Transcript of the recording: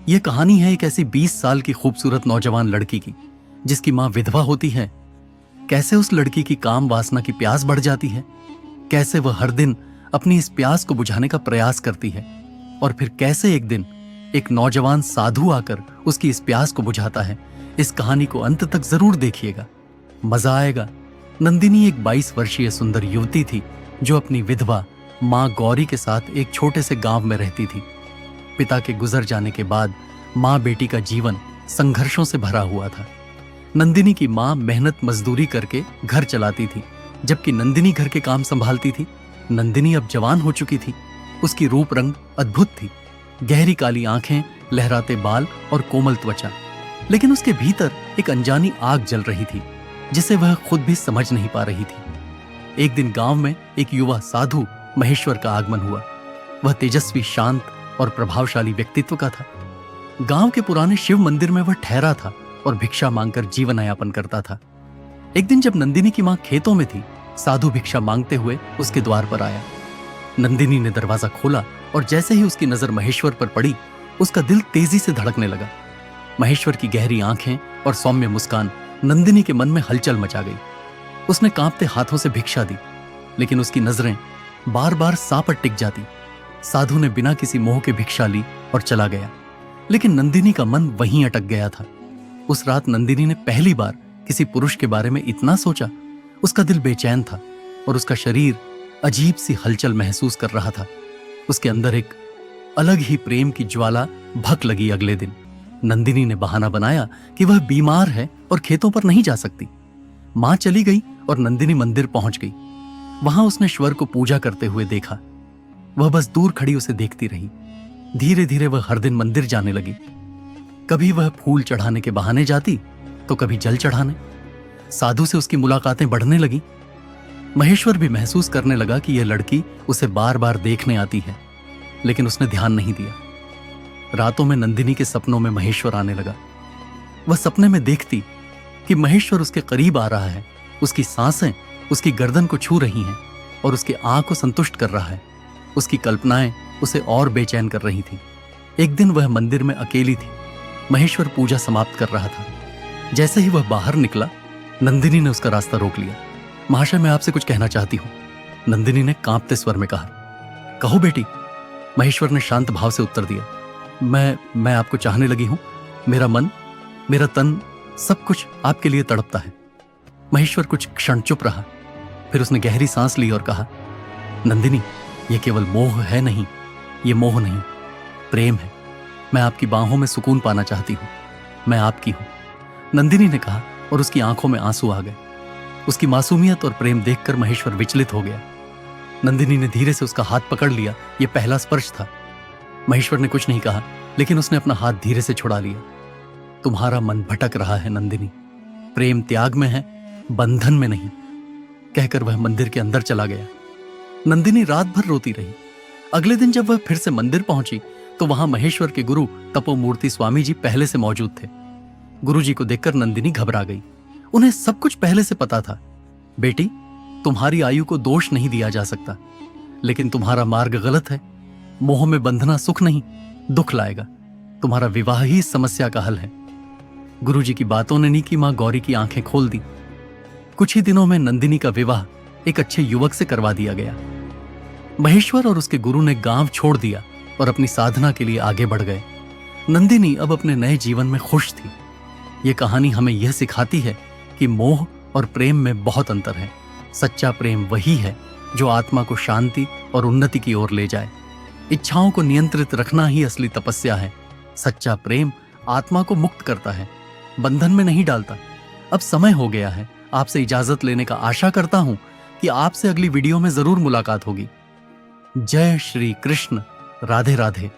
यह कहानी है एक ऐसी 20 साल की खूबसूरत नौजवान लड़की की जिसकी मां विधवा होती है। कैसे उस लड़की की काम वासना की प्यास बढ़ जाती है, कैसे वह हर दिन अपनी इस प्यास को बुझाने का प्रयास करती है, और फिर कैसे एक दिन एक नौजवान साधु आकर उसकी इस प्यास को बुझाता है। इस कहानी को अंत तक जरूर देखिएगा, मजा आएगा। नंदिनी एक 22 वर्षीय सुंदर युवती थी जो अपनी विधवा मां गौरी के साथ एक छोटे से गांव में रहती थी। पिता के गुजर जाने के बाद मां बेटी का जीवन संघर्षों से भरा हुआ था। नंदिनी की मां मेहनत मजदूरी करके घर चलाती थी, जबकि नंदिनी घर के काम संभालती थी। नंदिनी अब जवान हो चुकी थी। उसकी रूप रंग अद्भुत थी, गहरी काली आंखें, लहराते बाल और कोमल त्वचा। लेकिन उसके भीतर एक अनजानी आग जल रही थी जिसे वह खुद भी समझ नहीं पा रही थी। एक दिन गांव में एक युवा साधु महेश्वर का आगमन हुआ। वह तेजस्वी, शांत और प्रभावशाली व्यक्तित्व का था। गांव के पुराने शिव मंदिर में वह ठहरा था और भिक्षा मांगकर जीवन यापन करता था। एक दिन जब नंदिनी की मां खेतों में थी, साधु भिक्षा मांगते हुए उसके द्वार पर आया। नंदिनी ने दरवाजा खोला और जैसे ही उसकी नजर महेश्वर पर पड़ी, उसका दिल तेजी से धड़कने लगा। महेश्वर की गहरी आंखें और सौम्य मुस्कान नंदिनी के मन में हलचल मचा गई। उसने कांपते हाथों से भिक्षा दी, लेकिन उसकी नजरें बार बार सांप पर टिक जाती। साधु ने बिना किसी मोह के भिक्षा ली और चला गया, लेकिन नंदिनी का मन वहीं अटक गया था। उस रात नंदिनी ने पहली बार किसी पुरुष के बारे में इतना सोचा। उसका दिल बेचैन था और उसका शरीर अजीब सी हलचल महसूस कर रहा था। उसके अंदर एक अलग ही प्रेम की ज्वाला भक लगी। अगले दिन नंदिनी ने बहाना बनाया कि वह बीमार है और खेतों पर नहीं जा सकती। मां चली गई और नंदिनी मंदिर पहुंच गई। वहां उसने श्वर को पूजा करते हुए देखा। वह बस दूर खड़ी उसे देखती रही। धीरे धीरे वह हर दिन मंदिर जाने लगी। कभी वह फूल चढ़ाने के बहाने जाती तो कभी जल चढ़ाने। साधु से उसकी मुलाकातें बढ़ने लगी। महेश्वर भी महसूस करने लगा कि यह लड़की उसे बार बार देखने आती है, लेकिन उसने ध्यान नहीं दिया। रातों में नंदिनी के सपनों में महेश्वर आने लगा। वह सपने में देखती कि महेश्वर उसके करीब आ रहा है, उसकी सांसें उसकी गर्दन को छू रही हैं और उसकी आंख को संतुष्ट कर रहा है। उसकी कल्पनाएं उसे और बेचैन कर रही थी। एक दिन वह मंदिर में अकेली थी। महेश्वर पूजा समाप्त कर रहा था। जैसे ही वह बाहर निकला, नंदिनी ने उसका रास्ता रोक लिया। महाशय, मैं आपसे कुछ कहना चाहती हूं, नंदिनी ने कांपते स्वर में कहा। कहो बेटी, महेश्वर ने शांत भाव से उत्तर दिया। मैं आपको चाहने लगी हूं। मेरा मन, मेरा तन, सब कुछ आपके लिए तड़पता है। महेश्वर कुछ क्षण चुप रहा, फिर उसने गहरी सांस ली और कहा, नंदिनी, यह केवल मोह है नहीं, यह मोह नहीं, प्रेम है। मैं आपकी बाहों में सुकून पाना चाहती हूं। मैं आपकी हूं, नंदिनी ने कहा, और उसकी आंखों में आंसू आ गए। उसकी मासूमियत और प्रेम देखकर महेश्वर विचलित हो गया। नंदिनी ने धीरे से उसका हाथ पकड़ लिया। यह पहला स्पर्श था। महेश्वर ने कुछ नहीं कहा, लेकिन उसने अपना हाथ धीरे से छुड़ा लिया। तुम्हारा मन भटक रहा है नंदिनी, प्रेम त्याग में है, बंधन में नहीं, कहकर वह मंदिर के अंदर चला गया। नंदिनी रात भर रोती रही। अगले दिन जब वह फिर से मंदिर पहुंची तो वहां महेश्वर के गुरु तपोमूर्ति स्वामी जी पहले से मौजूद थे। गुरु जी को देखकर नंदिनी घबरा गई। उन्हें सब कुछ पहले से पता था। बेटी, तुम्हारी आयु को दोष नहीं दिया जा सकता, लेकिन तुम्हारा मार्ग गलत है। मोह में बंधना सुख नहीं, दुख लाएगा। तुम्हारा विवाह ही इस समस्या का हल है। गुरु जी की बातों ने नीकी मां गौरी की आंखें खोल दी। कुछ ही दिनों में नंदिनी का विवाह एक अच्छे युवक से करवा दिया गया। महेश्वर और उसके गुरु ने गांव छोड़ दिया और अपनी साधना के लिए आगे बढ़ गए। नंदिनी अब अपने नए जीवन में खुश थी। यह कहानी हमें यह सिखाती है कि मोह और प्रेम में बहुत अंतर है। सच्चा प्रेम वही है जो आत्मा को शांति और उन्नति की ओर ले जाए। इच्छाओं को नियंत्रित रखना ही असली तपस्या है। सच्चा प्रेम आत्मा को मुक्त करता है, बंधन में नहीं डालता। अब समय हो गया है आपसे इजाजत लेने का। आशा करता हूं कि आपसे अगली वीडियो में जरूर मुलाकात होगी। जय श्री कृष्ण। राधे राधे।